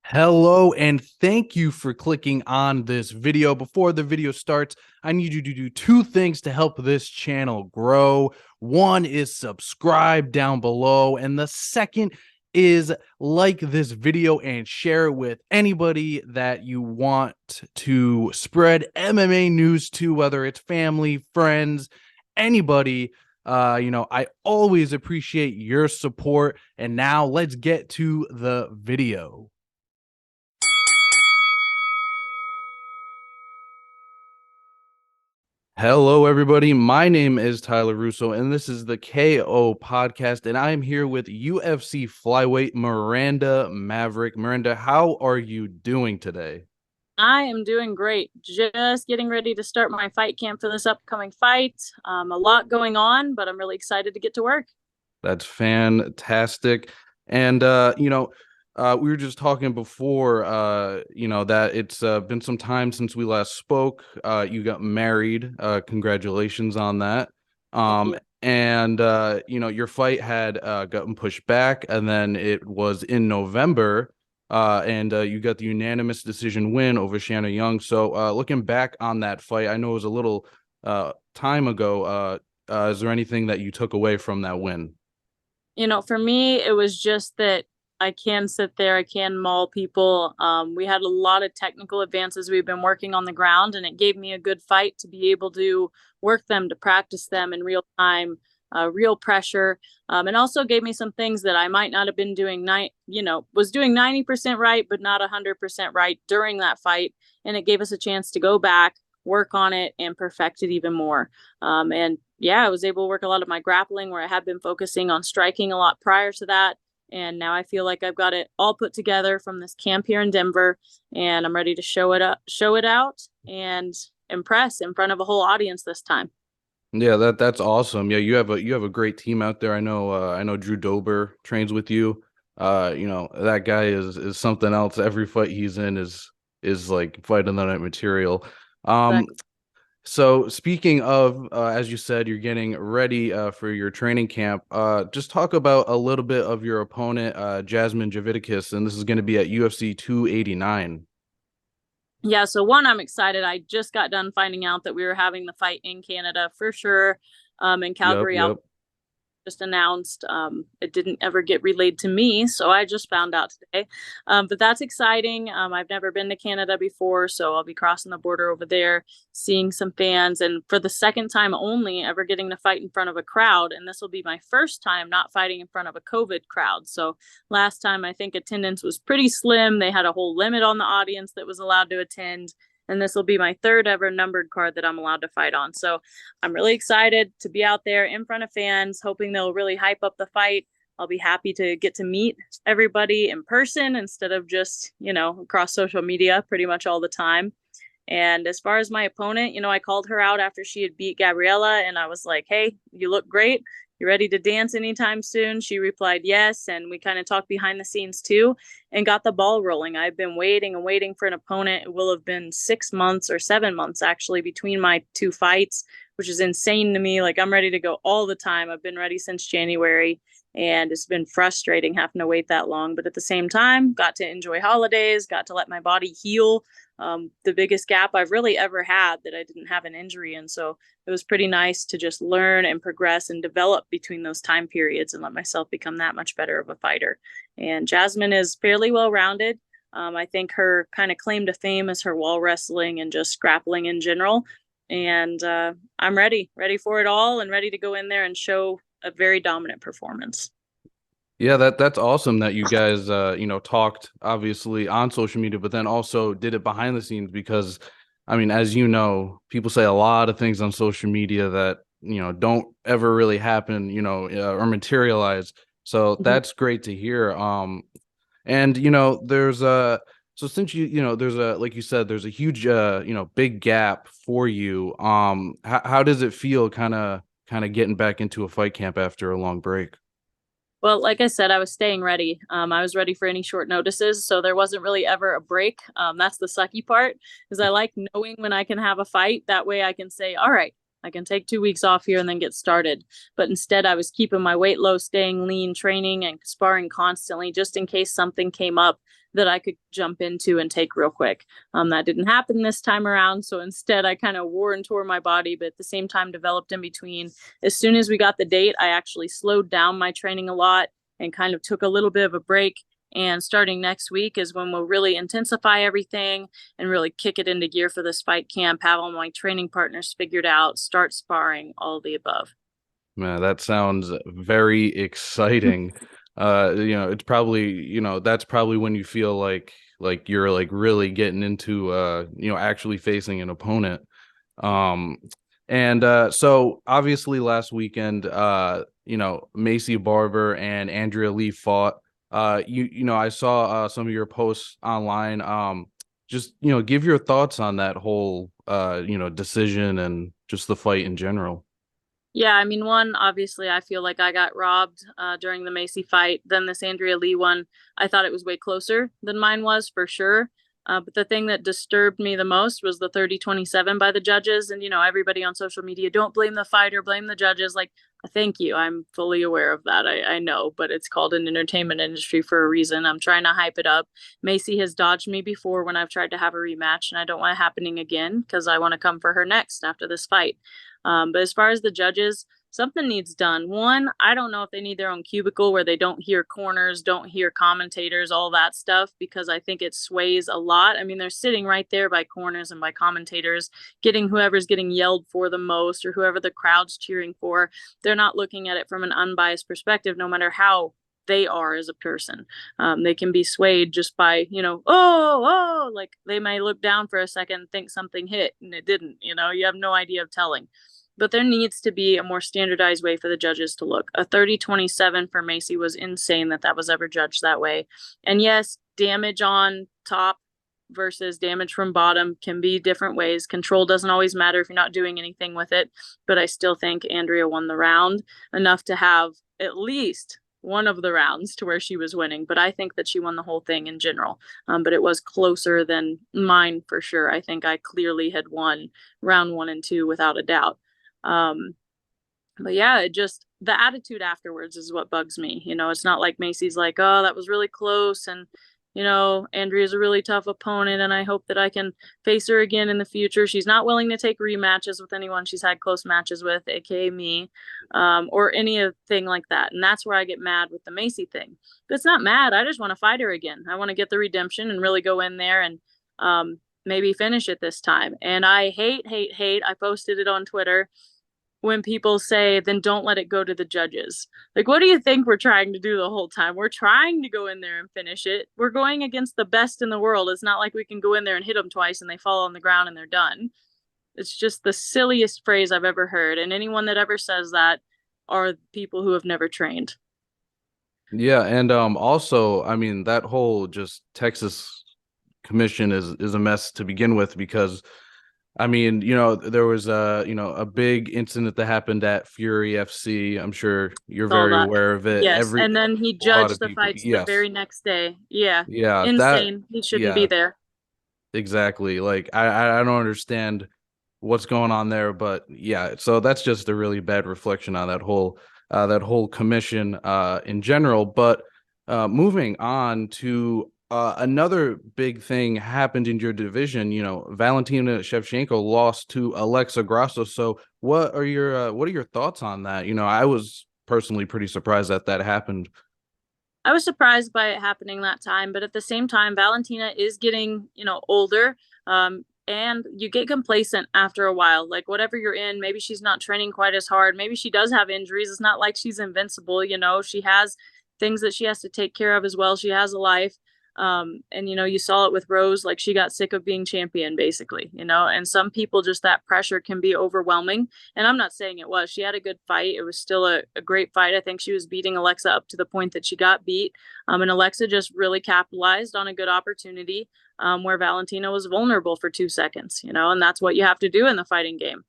Hello, and thank you for clicking on this video. Before the video starts, I need you to do two things to help this channel grow. One is subscribe down below, and the second is like this video and share it with anybody that you want to spread MMA news to, whether it's family, friends, anybody. I always appreciate your support. And now let's get to the video. Hello, everybody. My name is Tyler Russo, and this is the KO podcast, and I am here with UFC Flyweight Miranda Maverick. Miranda, how are you doing today? I am doing great. Just getting ready to start my fight camp for this upcoming fight. A lot going on, but I'm really excited to get to work. That's fantastic. And we were just talking before, that it's been some time since we last spoke. You got married. Congratulations on that. Thank you. And your fight had gotten pushed back, and then it was in November. And you got the unanimous decision win over Shanna Young. So looking back on that fight, I know it was a little time ago. Is there anything that you took away from that win? For me, it was just that I can sit there, I can maul people. We had a lot of technical advances we've been working on the ground, and it gave me a good fight to be able to work them, to practice them in real time, real pressure, and also gave me some things that I might not have been doing, was doing 90% right, but not 100% right during that fight. And it gave us a chance to go back, work on it, and perfect it even more. And yeah, I was able to work a lot of my grappling where I had been focusing on striking a lot prior to that. And now I feel like I've got it all put together from this camp here in Denver, and I'm ready to show it out, and impress in front of a whole audience this time. Yeah, that's awesome. Yeah, you have a great team out there. I know Drew Dober trains with you. That guy is something else. Every fight he's in is like fight on the night material. Um, Exactly. so speaking of, as you said, you're getting ready for your training camp. Just talk about a little bit of your opponent, Jasmine Javidakis, and this is going to be at UFC 289. Yeah, so one, I'm excited. I just got done finding out that we were having the fight in Canada for sure. In Yep, Calgary, yep. just announced. It didn't ever get relayed to me, so I just found out today. But that's exciting. I've never been to Canada before, so I'll be crossing the border over there, seeing some fans, and for the second time only ever getting to fight in front of a crowd. And this will be my first time not fighting in front of a COVID crowd. So last time I think attendance was pretty slim. They had a whole limit on the audience that was allowed to attend. And this will be my third ever numbered card that I'm allowed to fight on. So I'm really excited to be out there in front of fans, hoping they'll really hype up the fight. I'll be happy to get to meet everybody in person instead of just, across social media pretty much all the time. And as far as my opponent, I called her out after she had beat Gabriella, and I was like, hey, you look great. You ready to dance anytime soon? She replied yes. And we kind of talked behind the scenes too and got the ball rolling. I've been waiting and waiting for an opponent. It will have been 6 months or 7 months actually between my two fights, which is insane to me. Like, I'm ready to go all the time. I've been ready since January, and it's been frustrating having to wait that long. But at the same time, got to enjoy holidays, got to let my body heal. The biggest gap I've really ever had that I didn't have an injury in. So it was pretty nice to just learn and progress and develop between those time periods and let myself become that much better of a fighter. And Jasmine is fairly well rounded. I think her kind of claim to fame is her wall wrestling and just grappling in general. And I'm ready for it all, and ready to go in there and show a very dominant performance. Yeah, that's awesome that you guys talked obviously on social media, but then also did it behind the scenes because I mean, as you know, people say a lot of things on social media that, don't ever really happen, or materialize. So Mhm. that's great to hear. And there's so since there's a like you said, there's a huge big gap for you. How does it feel kind of getting back into a fight camp after a long break? Well, like I said, I was staying ready. I was ready for any short notices, so there wasn't really ever a break. That's the sucky part, is I like knowing when I can have a fight. That way I can say, all right, I can take 2 weeks off here and then get started. But instead, I was keeping my weight low, staying lean, training and sparring constantly, just in case something came up that I could jump into and take real quick. That didn't happen this time around. So instead, I kind of wore and tore my body, but at the same time developed in between. As soon as we got the date, I actually slowed down my training a lot and kind of took a little bit of a break. And starting next week is when we'll really intensify everything and really kick it into gear for this fight camp, have all my training partners figured out, start sparring, all the above. Man, that sounds very exciting. It's probably, that's probably when you feel like you're like really getting into actually facing an opponent. So obviously last weekend, Maycee Barber and Andrea Lee fought. I saw some of your posts online. Just give your thoughts on that whole decision and just the fight in general. Yeah, I mean, one, obviously, I feel like I got robbed during the Maycee fight. Then this Andrea Lee one, I thought it was way closer than mine was for sure. But the thing that disturbed me the most was the 30-27 by the judges. And, everybody on social media, don't blame the fighter, blame the judges. Like, thank you. I'm fully aware of that. I know, but it's called an entertainment industry for a reason. I'm trying to hype it up. Maycee has dodged me before when I've tried to have a rematch, and I don't want it happening again because I want to come for her next after this fight. But as far as the judges, something needs done. One, I don't know if they need their own cubicle where they don't hear corners, don't hear commentators, all that stuff, because I think it sways a lot. I mean, they're sitting right there by corners and by commentators, getting whoever's getting yelled for the most or whoever the crowd's cheering for. They're not looking at it from an unbiased perspective, no matter how they are as a person. They can be swayed just by, like they may look down for a second and think something hit and it didn't, you have no idea of telling. But there needs to be a more standardized way for the judges to look. A 30-27 for Maycee was insane that was ever judged that way. And yes, damage on top versus damage from bottom can be different ways. Control doesn't always matter if you're not doing anything with it. But I still think Andrea won the round enough to have at least one of the rounds to where she was winning. But I think that she won the whole thing in general. But it was closer than mine for sure. I think I clearly had won round 1 and 2 without a doubt. But yeah, the attitude afterwards is what bugs me. It's not like Maycee's like, oh, that was really close. And, Andrea's a really tough opponent and I hope that I can face her again in the future. She's not willing to take rematches with anyone she's had close matches with, aka me, or anything like that. And that's where I get mad with the Maycee thing. But it's not mad. I just want to fight her again. I want to get the redemption and really go in there and, maybe finish it this time. And I hate, I posted it on Twitter when people say, then don't let it go to the judges. Like, what do you think we're trying to do the whole time? We're trying to go in there and finish it. We're going against the best in the world. It's not like we can go in there and hit them twice and they fall on the ground and they're done. It's just the silliest phrase I've ever heard. And anyone that ever says that are people who have never trained. Yeah, and also, I mean, that whole just Texas commission is a mess to begin with because I mean, there was a big incident that happened at Fury FC. I'm sure you're very aware of it. Yes, and then he judged the fights the very next day. Yeah. Yeah, insane. He shouldn't be there. Exactly. Like I don't understand what's going on there, but yeah, so that's just a really bad reflection on that whole commission in general. But moving on to another big thing happened in your division. Valentina Shevchenko lost to Alexa Grasso. So what are your thoughts on that? I was personally pretty surprised that happened. I was surprised by it happening that time, but at the same time, Valentina is getting, older. And you get complacent after a while. Like, whatever you're in, maybe she's not training quite as hard. Maybe she does have injuries. It's not like she's invincible. She has things that she has to take care of as well. She has a life. And you saw it with Rose, like she got sick of being champion basically, and some people just that pressure can be overwhelming. And I'm not saying it was, she had a good fight. It was still a great fight. I think she was beating Alexa up to the point that she got beat. And Alexa just really capitalized on a good opportunity, where Valentina was vulnerable for 2 seconds, and that's what you have to do in the fighting game.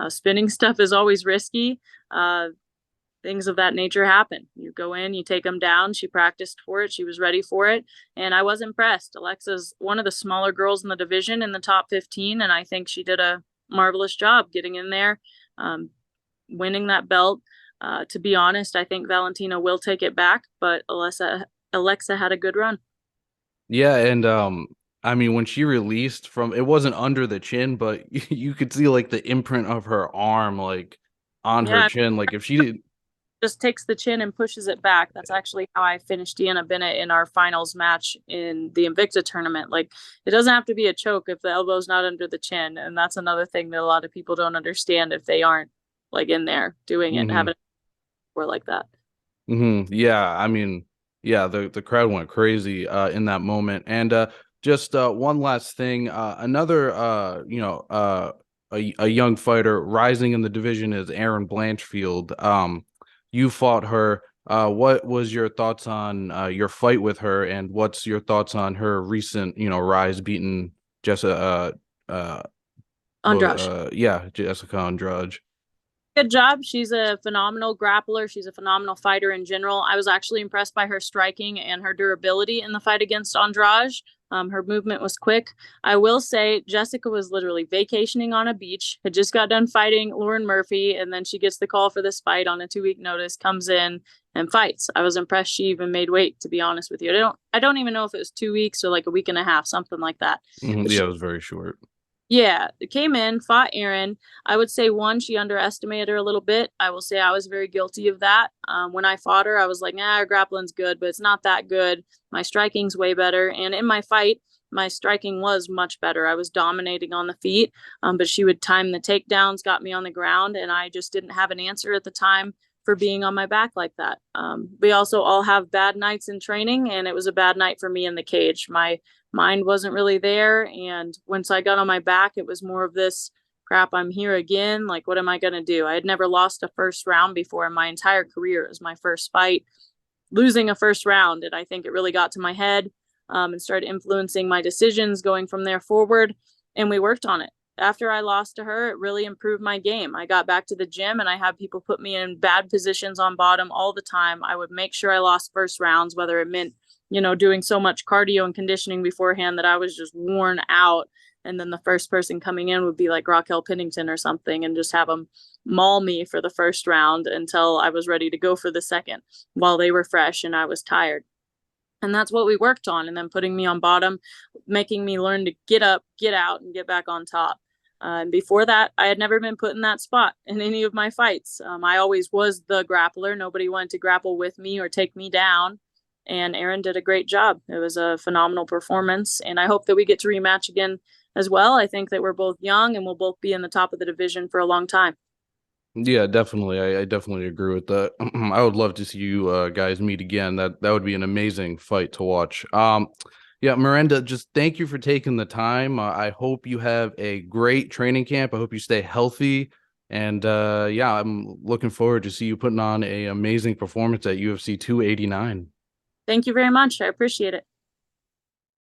Spinning stuff is always risky. Things of that nature happen. You go in, you take them down. She practiced for it. She was ready for it. And I was impressed. Alexa's one of the smaller girls in the division in the top 15. And I think she did a marvelous job getting in there, winning that belt. To be honest, I think Valentina will take it back, but Alexa had a good run. Yeah, and I mean, when she released from, it wasn't under the chin, but you could see like the imprint of her arm like on her Yeah, chin. Like if she did, just takes the chin and pushes it back. That's actually how I finished Deanna Bennett in our finals match in the Invicta tournament. Like, it doesn't have to be a choke if the elbow's not under the chin, and that's another thing that a lot of people don't understand if they aren't like in there doing it, having it or like that. Yeah, I mean, yeah, the crowd went crazy in that moment. And just one last thing, another a young fighter rising in the division is Erin Blanchfield. You fought her. What was your thoughts on your fight with her, and what's your thoughts on her recent, rise beating Jessica Andrade. yeah, Jessica Andrade. Good job. She's a phenomenal grappler. She's a phenomenal fighter in general. I was actually impressed by her striking and her durability in the fight against Andrade. Her movement was quick. I will say Jessica was literally vacationing on a beach, had just got done fighting Lauren Murphy, and then she gets the call for this fight on a 2-week notice, comes in and fights. I was impressed she even made weight, to be honest with you. I don't even know if it was 2 weeks or like a week and a half, something like that. Yeah, it was very short. Yeah, came in, fought Erin. I would say one, she underestimated her a little bit. I will say I was very guilty of that. When I fought her, I was like, nah, her grappling's good, but it's not that good. My striking's way better. And in my fight, my striking was much better. I was dominating on the feet, but she would time the takedowns, got me on the ground, and I just didn't have an answer at the time for being on my back like that. We also all have bad nights in training, and it was a bad night for me in the cage. My mind wasn't really there. And once I got on my back, it was more of this crap. I'm here again. Like, what am I going to do? I had never lost a first round before in my entire career. It was my first fight, losing a first round. And I think it really got to my head and started influencing my decisions going from there forward. And we worked on it. After I lost to her, it really improved my game. I got back to the gym and I had people put me in bad positions on bottom all the time. I would make sure I lost first rounds, whether it meant doing so much cardio and conditioning beforehand that I was just worn out. And then the first person coming in would be like Raquel Pennington or something and just have them maul me for the first round until I was ready to go for the second while they were fresh and I was tired. And that's what we worked on. And then putting me on bottom, making me learn to get up, get out, and get back on top. And before that, I had never been put in that spot in any of my fights. I always was the grappler. Nobody wanted to grapple with me or take me down. And Erin did a great job. It was a phenomenal performance. And I hope that we get to rematch again as well. I think that we're both young and we'll both be in the top of the division for a long time. Yeah, definitely. I definitely agree with that. I would love to see you guys meet again. That would be an amazing fight to watch. Yeah, Miranda, just thank you for taking the time. I hope you have a great training camp. I hope you stay healthy. And yeah, I'm looking forward to see you putting on an amazing performance at UFC 289. Thank you very much. I appreciate it.